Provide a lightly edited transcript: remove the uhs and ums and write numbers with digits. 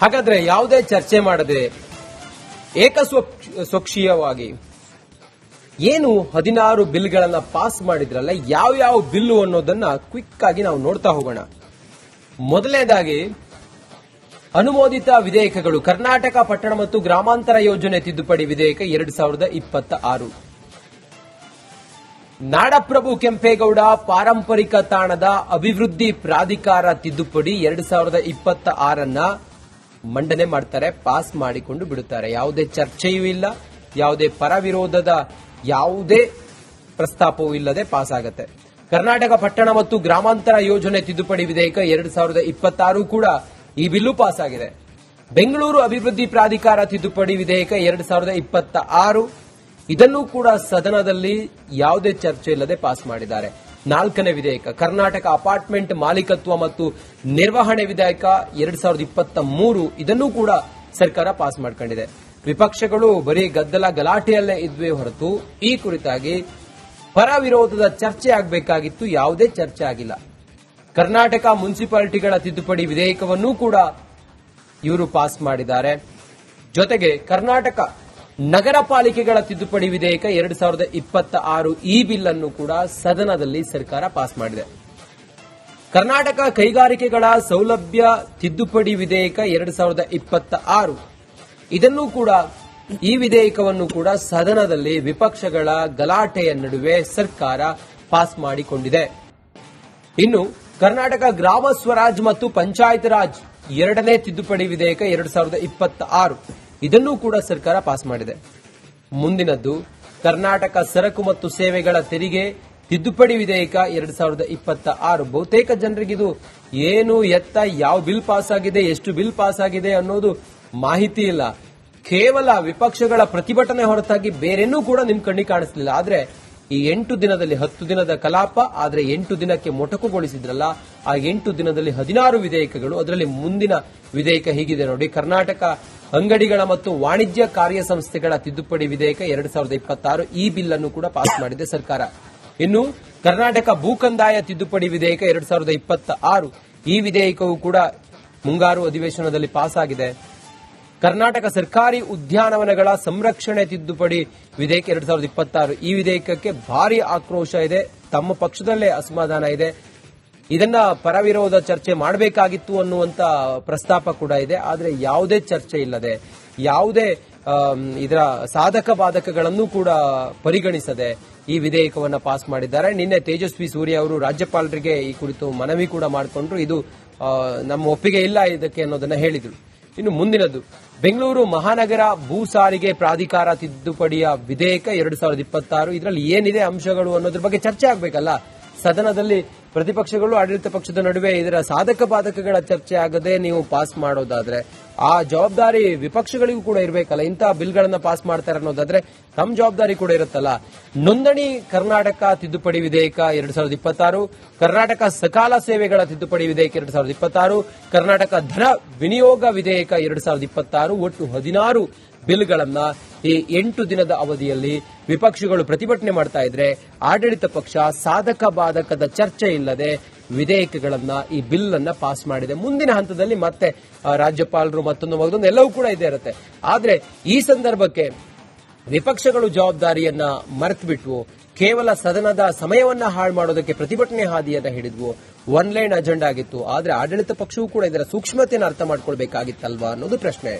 ಹಾಗಾದ್ರೆ ಯಾವುದೇ ಚರ್ಚೆ ಮಾಡದೆ ಏಕಸ್ವಕ್ಷೀಯವಾಗಿ ಏನು 16 ಬಿಲ್ಗಳನ್ನ ಪಾಸ್ ಮಾಡಿದ್ರಲ್ಲ, ಯಾವ ಬಿಲ್ಲು ಅನ್ನೋದನ್ನ ಕ್ವಿಕ್ ಆಗಿ ನಾವು ನೋಡ್ತಾ ಹೋಗೋಣ. ಮೊದಲನೇದಾಗಿ ಅನುಮೋದಿತ ವಿಧೇಯಕಗಳು. ಕರ್ನಾಟಕ ಪಟ್ಟಣ ಮತ್ತು ಗ್ರಾಮಾಂತರ ಯೋಜನೆ ತಿದ್ದುಪಡಿ ವಿಧೇಯಕ 2026. ನಾಡಪ್ರಭು ಕೆಂಪೇಗೌಡ ಪಾರಂಪರಿಕ ತಾಣದ ಅಭಿವೃದ್ಧಿ ಪ್ರಾಧಿಕಾರ ತಿದ್ದುಪಡಿ 2026 ಮಂಡನೆ ಮಾಡ್ತಾರೆ, ಪಾಸ್ ಮಾಡಿಕೊಂಡು ಬಿಡುತ್ತಾರೆ. ಯಾವುದೇ ಚರ್ಚೆಯೂ ಇಲ್ಲ, ಯಾವುದೇ ಪರ ವಿರೋಧದ ಯಾವುದೇ ಪ್ರಸ್ತಾಪವೂ ಇಲ್ಲದೆ ಪಾಸ್ ಆಗುತ್ತೆ. ಕರ್ನಾಟಕ ಪಟ್ಟಣ ಮತ್ತು ಗ್ರಾಮಾಂತರ ಯೋಜನೆ ತಿದ್ದುಪಡಿ ವಿಧೇಯಕ 2026 ಕೂಡ ಈ ಬಿಲ್ಲು ಪಾಸ್ ಆಗಿದೆ. ಬೆಂಗಳೂರು ಅಭಿವೃದ್ಧಿ ಪ್ರಾಧಿಕಾರ ತಿದ್ದುಪಡಿ ವಿಧೇಯಕ 2026 ಇದನ್ನು ಕೂಡ ಸದನದಲ್ಲಿ ಯಾವುದೇ ಚರ್ಚೆ ಇಲ್ಲದೆ ಪಾಸ್ ಮಾಡಿದ್ದಾರೆ. 4ನೇ ವಿಧೇಯಕ ಕರ್ನಾಟಕ ಅಪಾರ್ಟ್ಮೆಂಟ್ ಮಾಲೀಕತ್ವ ಮತ್ತು ನಿರ್ವಹಣೆ ವಿಧೇಯಕ 2023 ಇದನ್ನು ಕೂಡ ಸರ್ಕಾರ ಪಾಸ್ ಮಾಡಿಕೊಂಡಿದೆ. ವಿಪಕ್ಷಗಳು ಬರೀ ಗಲಾಟೆಯಲ್ಲೇ ಇದ್ವೇ ಹೊರತು ಈ ಕುರಿತಾಗಿ ಪರ ವಿರೋಧದ ಚರ್ಚೆ ಆಗಬೇಕಾಗಿತ್ತು, ಯಾವುದೇ ಚರ್ಚೆ ಆಗಿಲ್ಲ. ಕರ್ನಾಟಕ ಮುನ್ಸಿಪಾಲಿಟಿಗಳ ತಿದ್ದುಪಡಿ ವಿಧೇಯಕವನ್ನು ಕೂಡ ಇವರು ಪಾಸ್ ಮಾಡಿದ್ದಾರೆ. ಜೊತೆಗೆ ಕರ್ನಾಟಕ ನಗರ ಪಾಲಿಕೆಗಳ ತಿದ್ದುಪಡಿ ವಿಧೇಯಕ 2026 ಈ ಬಿಲ್ ಅನ್ನು ಕೂಡ ಸದನದಲ್ಲಿ ಸರ್ಕಾರ ಪಾಸ್ ಮಾಡಿದೆ. ಕರ್ನಾಟಕ ಕೈಗಾರಿಕೆಗಳ ಸೌಲಭ್ಯ ತಿದ್ದುಪಡಿ ವಿಧೇಯಕ 2026 ಇದನ್ನು ಕೂಡ ಈ ವಿಧೇಯಕವನ್ನು ಕೂಡ ಸದನದಲ್ಲಿ ವಿಪಕ್ಷಗಳ ಗಲಾಟೆಯ ನಡುವೆ ಸರ್ಕಾರ ಪಾಸ್ ಮಾಡಿಕೊಂಡಿದೆ. ಇನ್ನು ಕರ್ನಾಟಕ ಗ್ರಾಮ ಸ್ವರಾಜ್ ಮತ್ತು ಪಂಚಾಯತ್ ರಾಜ್ 2ನೇ ತಿದ್ದುಪಡಿ ವಿಧೇಯಕ 2026 ಇದನ್ನು ಕೂಡ ಸರ್ಕಾರ ಪಾಸ್ ಮಾಡಿದೆ. ಮುಂದಿನದ್ದು ಕರ್ನಾಟಕ ಸರಕು ಮತ್ತು ಸೇವೆಗಳ ತೆರಿಗೆ ತಿದ್ದುಪಡಿ ವಿಧೇಯಕ 2026. ಬಹುತೇಕ ಜನರಿಗಿದು ಏನು ಎತ್ತ ಯಾವ ಬಿಲ್ ಪಾಸ್ ಆಗಿದೆ, ಎಷ್ಟು ಬಿಲ್ ಪಾಸ್ ಆಗಿದೆ ಅನ್ನೋದು ಮಾಹಿತಿ ಇಲ್ಲ. ಕೇವಲ ವಿಪಕ್ಷಗಳ ಪ್ರತಿಭಟನೆ ಹೊರತಾಗಿ ಬೇರೇನೂ ಕೂಡ ನಿಮ್ ಕಣ್ಣಿಗೆ ಕಾಣಿಸಲಿಲ್ಲ. ಆದ್ರೆ ಈ 8 ದಿನದಲ್ಲಿ 10 ದಿನದ ಕಲಾಪ, ಆದ್ರೆ 8 ದಿನಕ್ಕೆ ಮೊಟಕುಗೊಳಿಸಿದ್ರಲ್ಲ, ಆ 8 ದಿನದಲ್ಲಿ 16 ವಿಧೇಯಕಗಳು. ಅದರಲ್ಲಿ ಮುಂದಿನ ವಿಧೇಯಕ ಹೀಗಿದೆ ನೋಡಿ. ಕರ್ನಾಟಕ ಅಂಗಡಿಗಳ ಮತ್ತು ವಾಣಿಜ್ಯ ಕಾರ್ಯ ಸಂಸ್ಥೆಗಳ ತಿದ್ದುಪಡಿ ವಿಧೇಯಕ 2026 ಈ ಬಿಲ್ ಅನ್ನು ಕೂಡ ಪಾಸ್ ಮಾಡಿದೆ ಸರ್ಕಾರ. ಇನ್ನು ಕರ್ನಾಟಕ ಭೂಕಂದಾಯ ತಿದ್ದುಪಡಿ ವಿಧೇಯಕ 2026 ಈ ವಿಧೇಯಕವು ಕೂಡ ಮುಂಗಾರು ಅಧಿವೇಶನದಲ್ಲಿ ಪಾಸ್ ಆಗಿದೆ. ಕರ್ನಾಟಕ ಸರ್ಕಾರಿ ಉದ್ಯಾನವನಗಳ ಸಂರಕ್ಷಣೆ ತಿದ್ದುಪಡಿ ವಿಧೇಯಕ 2026 ಈ ವಿಧೇಯಕಕ್ಕೆ ಭಾರಿ ಆಕ್ರೋಶ ಇದೆ, ತಮ್ಮ ಪಕ್ಷದಲ್ಲೇ ಅಸಮಾಧಾನ ಇದೆ. ಇದನ್ನ ಪರವಿರೋಧ ಚರ್ಚೆ ಮಾಡಬೇಕಾಗಿತ್ತು ಅನ್ನುವಂತ ಪ್ರಸ್ತಾಪ ಕೂಡ ಇದೆ. ಆದರೆ ಯಾವುದೇ ಚರ್ಚೆ ಇಲ್ಲದೆ, ಯಾವುದೇ ಇದರ ಸಾಧಕ ಬಾಧಕಗಳನ್ನು ಕೂಡ ಪರಿಗಣಿಸದೆ ಈ ವಿಧೇಯಕವನ್ನು ಪಾಸ್ ಮಾಡಿದ್ದಾರೆ. ನಿನ್ನೆ ತೇಜಸ್ವಿ ಸೂರ್ಯ ಅವರು ರಾಜ್ಯಪಾಲರಿಗೆ ಈ ಕುರಿತು ಮನವಿ ಕೂಡ ಮಾಡಿಕೊಂಡ್ರು. ಇದು ನಮ್ಮ ಒಪ್ಪಿಗೆ ಇಲ್ಲ ಇದಕ್ಕೆ ಅನ್ನೋದನ್ನ ಹೇಳಿದ್ರು. ಇನ್ನು ಮುಂದಿನದು ಬೆಂಗಳೂರು ಮಹಾನಗರ ಭೂ ಸಾರಿಗೆ ಪ್ರಾಧಿಕಾರ ತಿದ್ದುಪಡಿಯ ವಿಧೇಯಕ 2026 ಇದರಲ್ಲಿ ಏನಿದೆ ಅಂಶಗಳು ಅನ್ನೋದ್ರ ಬಗ್ಗೆ ಚರ್ಚೆ ಆಗಬೇಕಲ್ಲ. ಸದನದಲ್ಲಿ ಪ್ರತಿಪಕ್ಷಗಳು ಆಡಳಿತ ಪಕ್ಷದ ನಡುವೆ ಇದರ ಸಾಧಕ ಬಾಧಕಗಳ ಚರ್ಚೆ ಆಗದೆ ನೀವು ಪಾಸ್ ಮಾಡೋದಾದ್ರೆ ಆ ಜವಾಬ್ದಾರಿ ವಿಪಕ್ಷಗಳಿಗೂ ಕೂಡ ಇರಬೇಕಲ್ಲ. ಇಂತಹ ಬಿಲ್ಗಳನ್ನ ಪಾಸ್ ಮಾಡ್ತಾರೆ ಅನ್ನೋದಾದ್ರೆ ತಮ್ಮ ಜವಾಬ್ದಾರಿ ಕೂಡ ಇರುತ್ತಲ್ಲ. ನೋಂದಣಿ ಕರ್ನಾಟಕ ತಿದ್ದುಪಡಿ ವಿಧೇಯಕ 2026, ಕರ್ನಾಟಕ ಸಕಾಲ ಸೇವೆಗಳ ತಿದ್ದುಪಡಿ ವಿಧೇಯಕ 2026, ಕರ್ನಾಟಕ ಧನ ವಿನಿಯೋಗ ವಿಧೇಯಕ 2026 ಒಟ್ಟು 16 ಬಿಲ್ಗಳನ್ನ ಈ 8 ದಿನದ ಅವಧಿಯಲ್ಲಿ ವಿಪಕ್ಷಗಳು ಪ್ರತಿಭಟನೆ ಮಾಡ್ತಾ ಇದ್ರೆ ಆಡಳಿತ ಪಕ್ಷ ಸಾಧಕ ಬಾಧಕದ ಚರ್ಚೆ ಇಲ್ಲದೆ ವಿಧೇಯಕಗಳನ್ನ ಈ ಬಿಲ್ ಅನ್ನ ಪಾಸ್ ಮಾಡಿದೆ. ಮುಂದಿನ ಹಂತದಲ್ಲಿ ಮತ್ತೆ ರಾಜ್ಯಪಾಲರು ಮತ್ತೊಂದು ಎಲ್ಲವೂ ಕೂಡ ಇದೇ ಇರುತ್ತೆ. ಆದ್ರೆ ಈ ಸಂದರ್ಭಕ್ಕೆ ವಿಪಕ್ಷಗಳು ಜವಾಬ್ದಾರಿಯನ್ನ ಮರೆತುಬಿಟ್ವು. ಕೇವಲ ಸದನದ ಸಮಯವನ್ನ ಹಾಳು ಮಾಡೋದಕ್ಕೆ ಪ್ರತಿಭಟನೆ ಹಾದಿಯನ್ನ ಹಿಡಿದ್ವು. ಒನ್ ಲೈನ್ ಅಜೆಂಡಾ ಆಗಿತ್ತು. ಆದ್ರೆ ಆಡಳಿತ ಪಕ್ಷವೂ ಕೂಡ ಇದರ ಸೂಕ್ಷ್ಮತೆಯನ್ನು ಅರ್ಥ ಮಾಡ್ಕೊಳ್ಬೇಕಾಗಿತ್ತಲ್ವಾ ಅನ್ನೋದು ಪ್ರಶ್ನೆ.